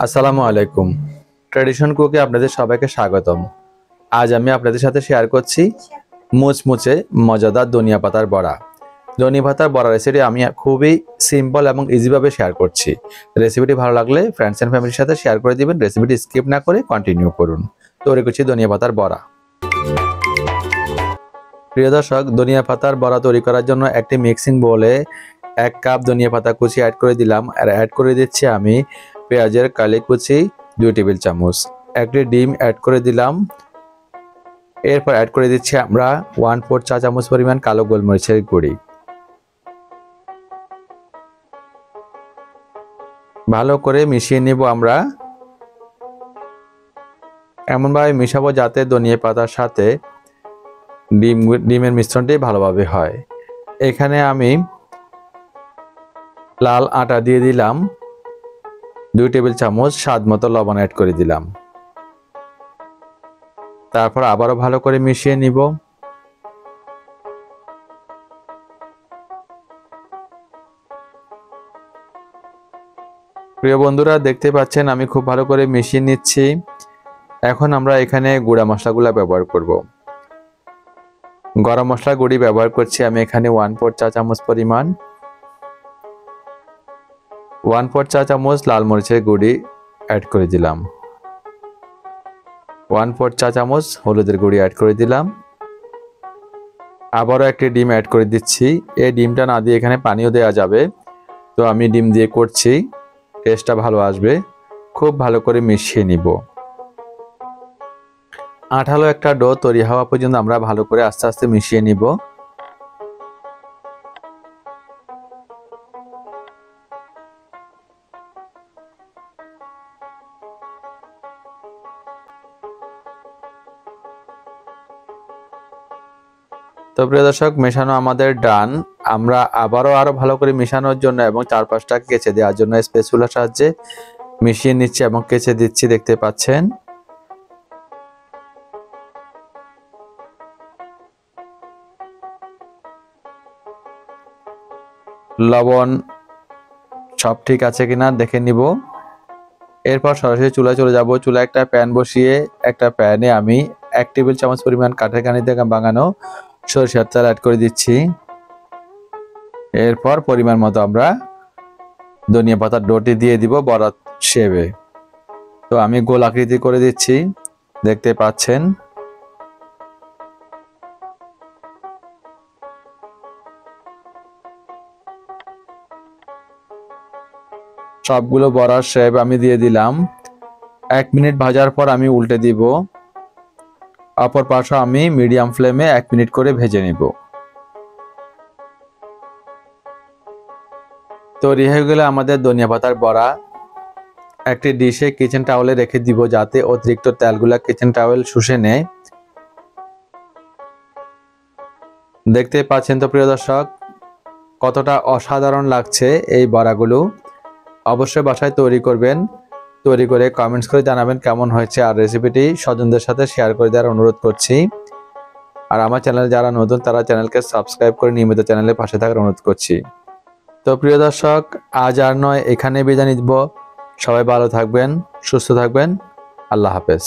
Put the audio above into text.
আসসালামু আলাইকুম। ট্র্যাডিশন কুকে আপনাদের সবাইকে স্বাগতম। আজ আমি আপনাদের সাথে শেয়ার করছি মুচমুচে মজাদার ধনিয়া পাতার বড়া। ধনিয়া পাতার বড়া রেসিপি আমি খুবই সিম্পল এবং ইজিভাবে শেয়ার করছি। রেসিপিটি ভালো লাগলে ফ্রেন্ডস এন্ড ফ্যামিলির সাথে শেয়ার করে দিবেন। রেসিপিটি স্কিপ না করে কন্টিনিউ করুন। তৈরি করছি ধনিয়া পাতার বড়া। প্রিয় দর্শক, ধনিয়া পাতার বড়া তৈরি করার জন্য একটি মিক্সিং বোলে 1 কাপ ধনিয়া পাতা কুচি অ্যাড করে দিলাম। আর অ্যাড করে দিচ্ছি আমি পেঁয়াজের কালি কুচি 2 টেবিল চামচ। একটি ডিম অ্যাড করে দিলাম। এরপর অ্যাড করে দিচ্ছি আমরা 1/4 চা চামচ পরিমাণ কালো গোলমরিচের গুঁড়ি। ভালো করে মিশিয়ে নিব আমরা। এমনভাবে মিশাবো যাতে ধনিয়া পাতার সাথে ডিমের মিশ্রণটি ভালোভাবে হয়। এখানে আমি লাল আটা দিয়ে দিলাম 2 টেবিল চামচ, স্বাদ মতো লবণ অ্যাড করে দিলাম। তারপর আবারও ভালো করে মিশিয়ে নিব। প্রিয় বন্ধুরা, দেখতে পাচ্ছেন আমি খুব ভালো করে মিশিয়ে নিচ্ছি। এখন আমরা এখানে গুঁড়া মশলাগুলো ব্যবহার করব। গরম মশলা গুঁড়ি ব্যবহার করছি আমি এখানে 1/4 চা চামচ পরিমাণ। 1/4 চা চামচ লাল মরিচের গুঁড়ি অ্যাড করে দিলাম। 1/4 চা চামচ হলুদের গুঁড়ি অ্যাড করে দিলাম। আবারও একটি ডিম অ্যাড করে দিচ্ছি। এই ডিমটা না দিয়ে এখানে পানিও দেওয়া যাবে, তো আমি ডিম দিয়ে করছি, টেস্টটা ভালো আসবে। খুব ভালো করে মিশিয়ে নিব। আঠালো একটা ডো তৈরি হওয়া পর্যন্ত আমরা ভালো করে আস্তে আস্তে মিশিয়ে নিব। তো প্রিয় দর্শক, মেশানো আমাদের ডান। আমরা আরো ভালো করে মেশানোর জন্য এবং চারপাশটা কেচে দেওয়ার জন্য স্প্যাচুলার সাহায্যে মিশিয়ে নিচ্ছি এবং কেচে দিচ্ছি, দেখতে পাচ্ছেন। লবণ সব ঠিক আছে কিনা দেখে নিব। এরপর সরাসরি চুলায় চলে যাব। চুলায় একটা প্যান বসিয়ে একটা প্যানে আমি 1 টেবিল চামচ পরিমাণ কাঠের কানি থেকে বানানো সরিষার তেল অ্যাড করে দিচ্ছি। এরপর পরিমাণ মতো আমরা ধনিয়া পাতার ডোটি দিয়ে দিব বড়া শেপে। তো আমি গোল আকৃতি করে দিচ্ছি, দেখতে পাচ্ছেন। সবগুলো বড়ার শেপ আমি দিয়ে দিলাম। 1 মিনিট ভাজার পর আমি উল্টে দিব। অপর পাশে আমি মিডিয়াম ফ্লেমে 1 মিনিট করে ভেজে নিব। তৈরি হয়ে গেলে আমাদের ধনিয়া পাতার বড়া। একটি ডিশে কিচেন টাওয়েলে রেখে দিব যাতে অতিরিক্ত তেলগুলা কিচেন টাওয়েল শুষে নেয়। দেখতে পাচ্ছেন তো প্রিয় দর্শক, কতটা অসাধারণ লাগছে এই বড়াগুলো। অবশ্যই বাসায় তৈরি করবেন। তৈরি করে কমেন্টস করে জানাবেন কেমন হয়েছে। আর রেসিপিটি স্বজনদের সাথে শেয়ার করে দেওয়ার অনুরোধ করছি। আর আমার চ্যানেলে যারা নতুন তারা চ্যানেলকে সাবস্ক্রাইব করে নিয়মিত চ্যানেলের পাশে থাকার অনুরোধ করছি। তো প্রিয় দর্শক, আজ আর নয়, এখানে বিদায় নিব। সবাই ভালো থাকবেন, সুস্থ থাকবেন। আল্লাহ হাফেজ।